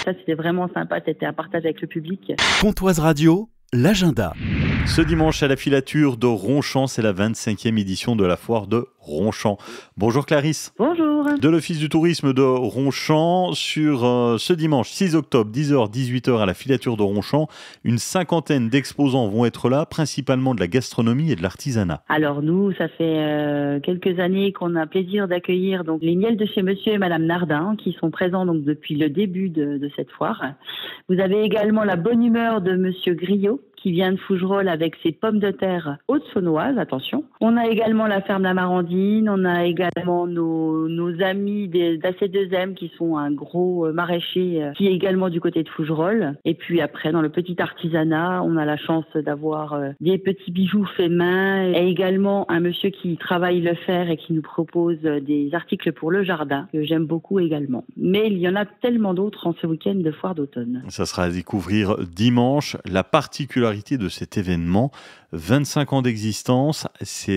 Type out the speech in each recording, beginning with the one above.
ça c'était vraiment sympa, c'était un partage avec le public. Pontoise Radio, l'agenda. Ce dimanche à la filature de Ronchamp, c'est la 25e édition de la foire de Ronchamp. Bonjour Clarisse. Bonjour. De l'Office du tourisme de Ronchamp, sur ce dimanche 6 octobre, 10h-18h à la filature de Ronchamp, une cinquantaine d'exposants vont être là, principalement de la gastronomie et de l'artisanat. Alors nous, ça fait quelques années qu'on a plaisir d'accueillir donc les miels de chez Monsieur et Madame Nardin, qui sont présents donc depuis le début de cette foire. Vous avez également la bonne humeur de Monsieur Griot, qui vient de Fougerolles avec ses pommes de terre hautes-saunoises, attention. On a également la ferme d'Amarandine, on a également nos amis d'AC2M qui sont un gros maraîcher qui est également du côté de Fougerolles. Et puis après, dans le petit artisanat, on a la chance d'avoir des petits bijoux faits main et également un monsieur qui travaille le fer et qui nous propose des articles pour le jardin, que j'aime beaucoup également. Mais il y en a tellement d'autres en ce week-end de foire d'automne. Ça sera à découvrir dimanche. La particularité de cet événement, 25 ans d'existence, c'est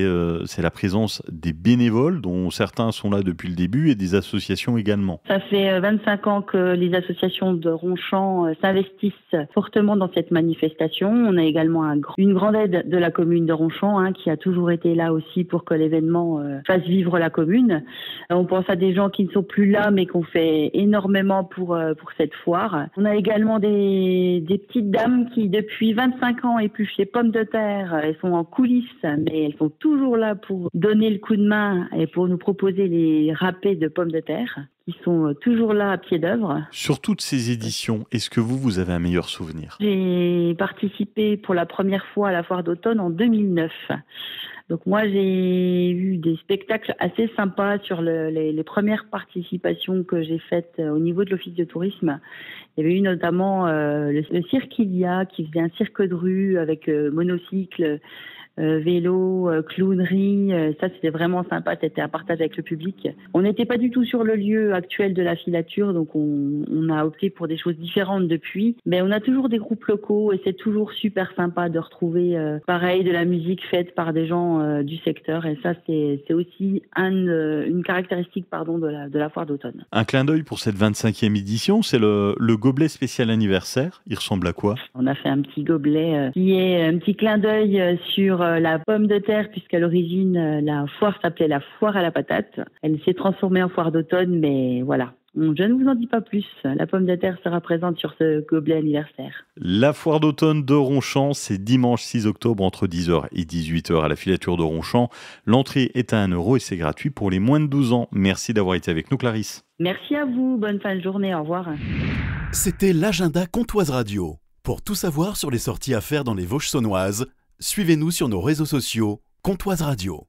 la présence des bénévoles, dont certains sont là depuis le début, et des associations également. Ça fait 25 ans que les associations de Ronchamp s'investissent fortement dans cette manifestation. On a également une grande aide de la commune de Ronchamp, qui a toujours été là aussi pour que l'événement fasse vivre la commune. On pense à des gens qui ne sont plus là, mais qui ont fait énormément pour cette foire. On a également des petites dames qui, depuis 25 ans, épluchent les pommes de terre. Elles sont en coulisses, mais elles sont toujours là pour donner le coup de main et pour nous proposer les râpés de pommes de terre, qui sont toujours là à pied d'œuvre. Sur toutes ces éditions, est-ce que vous avez un meilleur souvenir ? J'ai participé pour la première fois à la foire d'automne en 2009. Donc moi, j'ai eu des spectacles assez sympas sur les premières participations que j'ai faites au niveau de l'Office de tourisme. Il y avait eu notamment le cirque Ilia, qui faisait un cirque de rue avec monocycle, vélo, clownerie. Ça, c'était vraiment sympa. C'était un partage avec le public. On n'était pas du tout sur le lieu actuel de la filature, donc on a opté pour des choses différentes depuis. Mais on a toujours des groupes locaux et c'est toujours super sympa de retrouver, pareil, de la musique faite par des gens du secteur. Et ça, c'est aussi une caractéristique de la foire d'automne. Un clin d'œil pour cette 25e édition, c'est le gobelet spécial anniversaire. Il ressemble à quoi ? On a fait un petit gobelet qui est un petit clin d'œil sur la pomme de terre, puisqu'à l'origine, la foire s'appelait la foire à la patate. Elle s'est transformée en foire d'automne, mais voilà. Je ne vous en dis pas plus. La pomme de terre sera présente sur ce gobelet anniversaire. La foire d'automne de Ronchamp, c'est dimanche 6 octobre entre 10h et 18h à la filature de Ronchamp. L'entrée est à 1 € et c'est gratuit pour les moins de 12 ans. Merci d'avoir été avec nous, Clarisse. Merci à vous. Bonne fin de journée. Au revoir. C'était l'agenda Pontoise Radio. Pour tout savoir sur les sorties à faire dans les Vosges saunoises, suivez-nous sur nos réseaux sociaux Pontoise Radio.